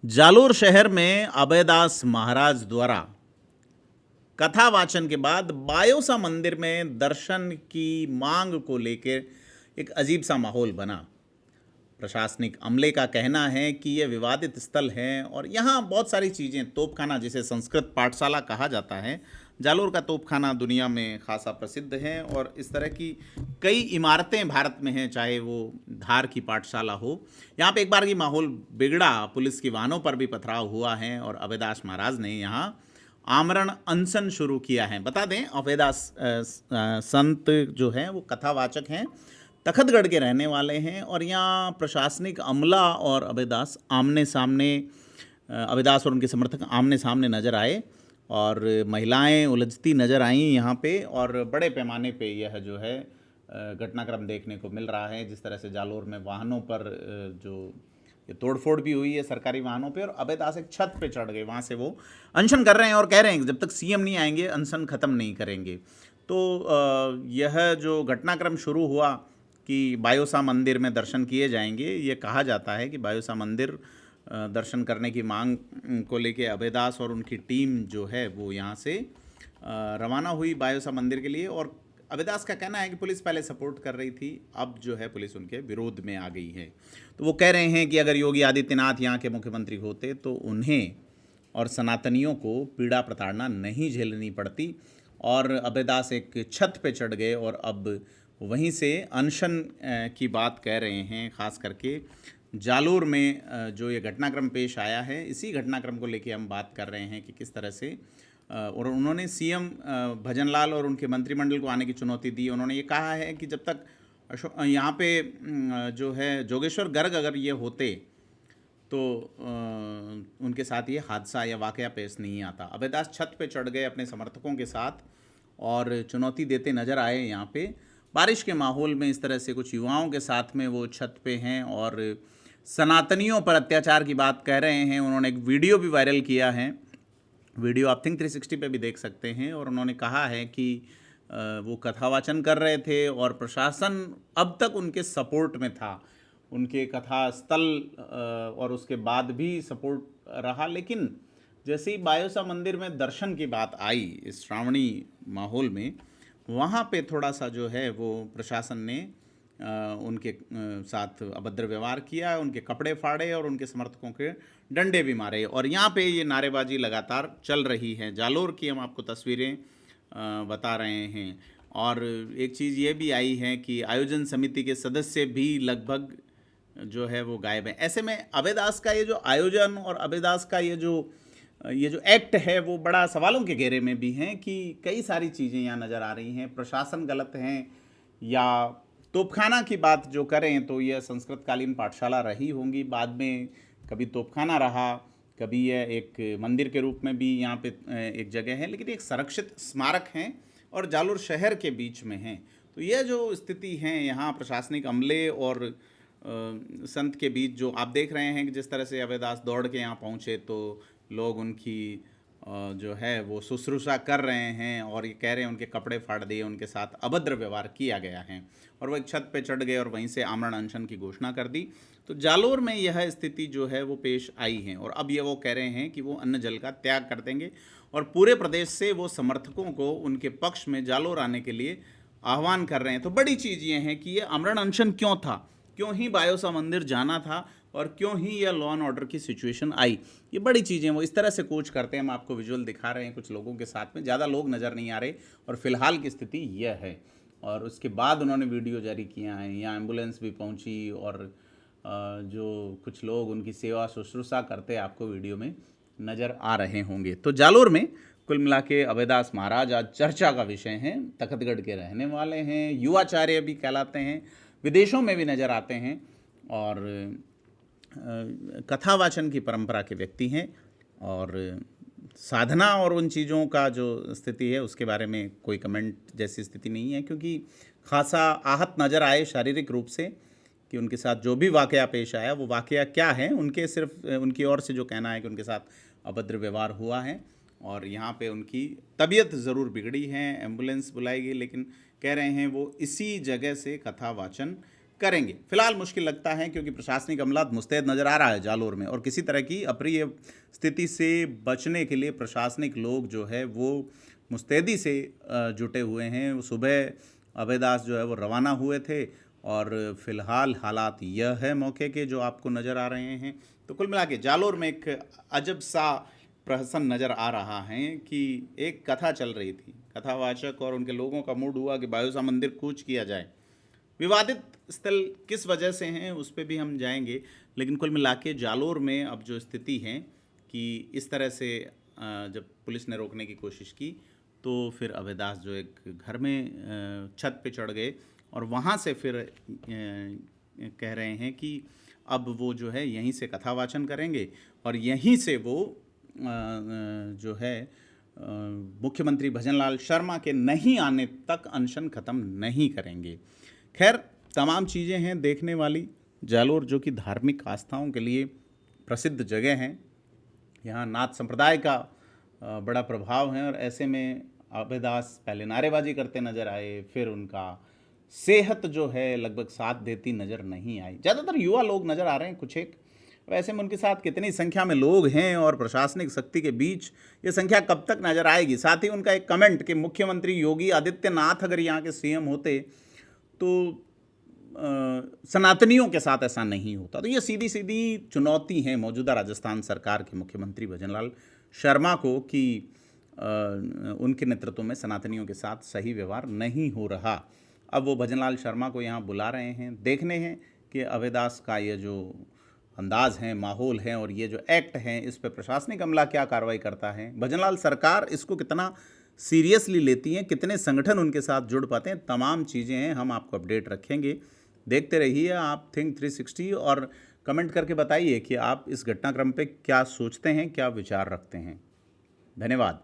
जालोर शहर में अभयदास महाराज द्वारा कथा वाचन के बाद बायोसा मंदिर में दर्शन की मांग को लेकर एक अजीब सा माहौल बना। प्रशासनिक अमले का कहना है कि यह विवादित स्थल है और यहाँ बहुत सारी चीज़ें, तोपखाना जिसे संस्कृत पाठशाला कहा जाता है, जालोर का तोपखाना दुनिया में खासा प्रसिद्ध है और इस तरह की कई इमारतें भारत में हैं, चाहे वो धार की पाठशाला हो। यहाँ पे एक बार ये माहौल बिगड़ा, पुलिस की वाहनों पर भी पथराव हुआ है और अभयदास महाराज ने यहाँ आमरण अनशन शुरू किया है। बता दें, अभयदास संत जो हैं वो कथावाचक हैं, तखतगढ़ के रहने वाले हैं और यहाँ प्रशासनिक अमला और अभयदास आमने सामने, अभयदास और उनके समर्थक आमने सामने नजर आए और महिलाएं उलझती नजर आईं यहाँ पे। और बड़े पैमाने पे यह जो है घटनाक्रम देखने को मिल रहा है। जिस तरह से जालोर में वाहनों पर जो ये तोड़फोड़ भी हुई है सरकारी वाहनों पे, और अभयदास एक छत पे चढ़ गए, वहाँ से वो अनशन कर रहे हैं और कह रहे हैं कि जब तक सीएम नहीं आएंगे अनशन ख़त्म नहीं करेंगे। तो यह जो घटनाक्रम शुरू हुआ कि बायोसा मंदिर में दर्शन किए जाएंगे, ये कहा जाता है कि बायोसा मंदिर दर्शन करने की मांग को लेके अभयदास और उनकी टीम जो है वो यहाँ से रवाना हुई बायोसा मंदिर के लिए। और अभयदास का कहना है कि पुलिस पहले सपोर्ट कर रही थी, अब जो है पुलिस उनके विरोध में आ गई है। तो वो कह रहे हैं कि अगर योगी आदित्यनाथ यहाँ के मुख्यमंत्री होते तो उन्हें और सनातनियों को पीड़ा प्रताड़ना नहीं झेलनी पड़ती। और अभयदास एक छत पे चढ़ गए और अब वहीं से अनशन की बात कह रहे हैं। ख़ास करके जालोर में जो ये घटनाक्रम पेश आया है, इसी घटनाक्रम को लेके हम बात कर रहे हैं कि किस तरह से और उन्होंने सीएम भजनलाल और उनके मंत्रिमंडल को आने की चुनौती दी। उन्होंने ये कहा है कि जब तक यहाँ पे जो है जोगेश्वर गर्ग अगर ये होते तो उनके साथ ये हादसा या वाकया पेश नहीं आता। अभयदास छत पे चढ़ गए अपने समर्थकों के साथ और चुनौती देते नजर आए। यहाँ पे बारिश के माहौल में इस तरह से कुछ युवाओं के साथ में वो छत पे हैं और सनातनियों पर अत्याचार की बात कह रहे हैं। उन्होंने एक वीडियो भी वायरल किया है, वीडियो आप थिंक 360 पे भी देख सकते हैं। और उन्होंने कहा है कि वो कथावाचन कर रहे थे और प्रशासन अब तक उनके सपोर्ट में था, उनके कथा स्थल और उसके बाद भी सपोर्ट रहा। लेकिन जैसे ही बायोसा मंदिर में दर्शन की बात आई इस श्रावणी माहौल में, वहाँ पे थोड़ा सा जो है वो प्रशासन ने उनके साथ अभद्र व्यवहार किया, उनके कपड़े फाड़े और उनके समर्थकों के डंडे भी मारे। और यहाँ पे ये नारेबाजी लगातार चल रही है। जालोर की हम आपको तस्वीरें बता रहे हैं। और एक चीज़ ये भी आई है कि आयोजन समिति के सदस्य भी लगभग जो है वो गायब हैं। ऐसे में अभयदास का ये जो आयोजन और अभयदास का ये जो एक्ट है वो बड़ा सवालों के घेरे में भी हैं कि कई सारी चीज़ें यहाँ नज़र आ रही हैं। प्रशासन गलत हैं या तोपखाना की बात जो करें तो यह संस्कृतकालीन पाठशाला रही होंगी, बाद में कभी तोपखाना रहा, कभी यह एक मंदिर के रूप में भी यहाँ पे एक जगह है, लेकिन एक संरक्षित स्मारक हैं और जालोर शहर के बीच में हैं। तो यह जो स्थिति है यहाँ प्रशासनिक अमले और संत के बीच, जो आप देख रहे हैं कि जिस तरह से अभयदास दौड़ के यहाँ पहुँचे तो लोग उनकी जो है वो शुश्रूषा कर रहे हैं और ये कह रहे हैं उनके कपड़े फाड़ दिए, उनके साथ अभद्र व्यवहार किया गया है और वो एक छत पे चढ़ गए और वहीं से आमरण अनशन की घोषणा कर दी। तो जालोर में यह स्थिति जो है वो पेश आई है और अब ये वो कह रहे हैं कि वो अन्न जल का त्याग कर देंगे और पूरे प्रदेश से वो समर्थकों को उनके पक्ष में जालोर आने के लिए आह्वान कर रहे हैं। तो बड़ी चीज़ ये है कि ये आमरण अनशन क्यों था, क्यों ही बायोसा मंदिर जाना था और क्यों ही यह लॉ एंड ऑर्डर की सिचुएशन आई, ये बड़ी चीज़ें वो इस तरह से कूच करते हैं। हम आपको विजुअल दिखा रहे हैं कुछ लोगों के साथ में, ज़्यादा लोग नज़र नहीं आ रहे और फिलहाल की स्थिति यह है। और उसके बाद उन्होंने वीडियो जारी किया है, यहाँ एम्बुलेंस भी पहुँची और जो कुछ लोग उनकी सेवा शुश्रूषा करते आपको वीडियो में नज़र आ रहे होंगे। तो जालोर में कुल मिला के अभयदास महाराज आज चर्चा का विषय हैं। तखतगढ़ के रहने वाले हैं, युवाचार्य भी कहलाते हैं, विदेशों में भी नज़र आते हैं और कथावाचन की परंपरा के व्यक्ति हैं। और साधना और उन चीज़ों का जो स्थिति है उसके बारे में कोई कमेंट जैसी स्थिति नहीं है, क्योंकि खासा आहत नज़र आए शारीरिक रूप से कि उनके साथ जो भी वाकया पेश आया वो वाकया क्या है। उनके सिर्फ उनकी ओर से जो कहना है कि उनके साथ अभद्र व्यवहार हुआ है और यहाँ पे उनकी तबीयत ज़रूर बिगड़ी है, एम्बुलेंस बुलाई गई, लेकिन कह रहे हैं वो इसी जगह से कथा वाचन करेंगे। फिलहाल मुश्किल लगता है क्योंकि प्रशासनिक अमला मुस्तैद नज़र आ रहा है जालोर में, और किसी तरह की अप्रिय स्थिति से बचने के लिए प्रशासनिक लोग जो है वो मुस्तैदी से जुटे हुए हैं। सुबह अभय दास जो है वो रवाना हुए थे, और फिलहाल हालात यह है मौके के जो आपको नज़र आ रहे हैं। तो कुल मिला के जालोर में एक अजब सा प्रहसन नज़र आ रहा है कि एक कथा चल रही थी, कथावाचक और उनके लोगों का मूड हुआ कि बायोसा मंदिर कूच किया जाए। विवादित स्थल किस वजह से हैं उस पर भी हम जाएंगे, लेकिन कुल मिला के जालोर में अब जो स्थिति है कि इस तरह से जब पुलिस ने रोकने की कोशिश की तो फिर अभय दास जो एक घर में छत पे चढ़ गए, और वहाँ से फिर कह रहे हैं कि अब वो जो है यहीं से कथावाचन करेंगे, और यहीं से वो जो है मुख्यमंत्री भजनलाल शर्मा के नहीं आने तक अनशन ख़त्म नहीं करेंगे। खैर, तमाम चीज़ें हैं देखने वाली। जालोर जो कि धार्मिक आस्थाओं के लिए प्रसिद्ध जगह हैं, यहाँ नाथ संप्रदाय का बड़ा प्रभाव है, और ऐसे में अभय दास पहले नारेबाजी करते नज़र आए, फिर उनका सेहत जो है लगभग साथ देती नज़र नहीं आई। ज़्यादातर युवा लोग नज़र आ रहे हैं कुछ एक, वैसे में उनके साथ कितनी संख्या में लोग हैं और प्रशासनिक शक्ति के बीच ये संख्या कब तक नज़र आएगी। साथ ही उनका एक कमेंट कि मुख्यमंत्री योगी आदित्यनाथ अगर यहाँ के सीएम होते तो सनातनियों के साथ ऐसा नहीं होता। तो ये सीधी सीधी चुनौती है मौजूदा राजस्थान सरकार के मुख्यमंत्री भजनलाल शर्मा को कि उनके नेतृत्व में सनातनियों के साथ सही व्यवहार नहीं हो रहा। अब वो भजनलाल शर्मा को यहाँ बुला रहे हैं, देखने हैं कि अभय दास का ये जो अंदाज़ है, माहौल है, और ये जो एक्ट हैं, इस पर प्रशासनिक अमला क्या कार्रवाई करता है, भजनलाल सरकार इसको कितना सीरियसली लेती हैं, कितने संगठन उनके साथ जुड़ पाते हैं, तमाम चीज़ें हैं, हम आपको अपडेट रखेंगे। देखते रहिए आप थिंक 360, और कमेंट करके बताइए कि आप इस घटनाक्रम पे क्या सोचते हैं, क्या विचार रखते हैं। धन्यवाद।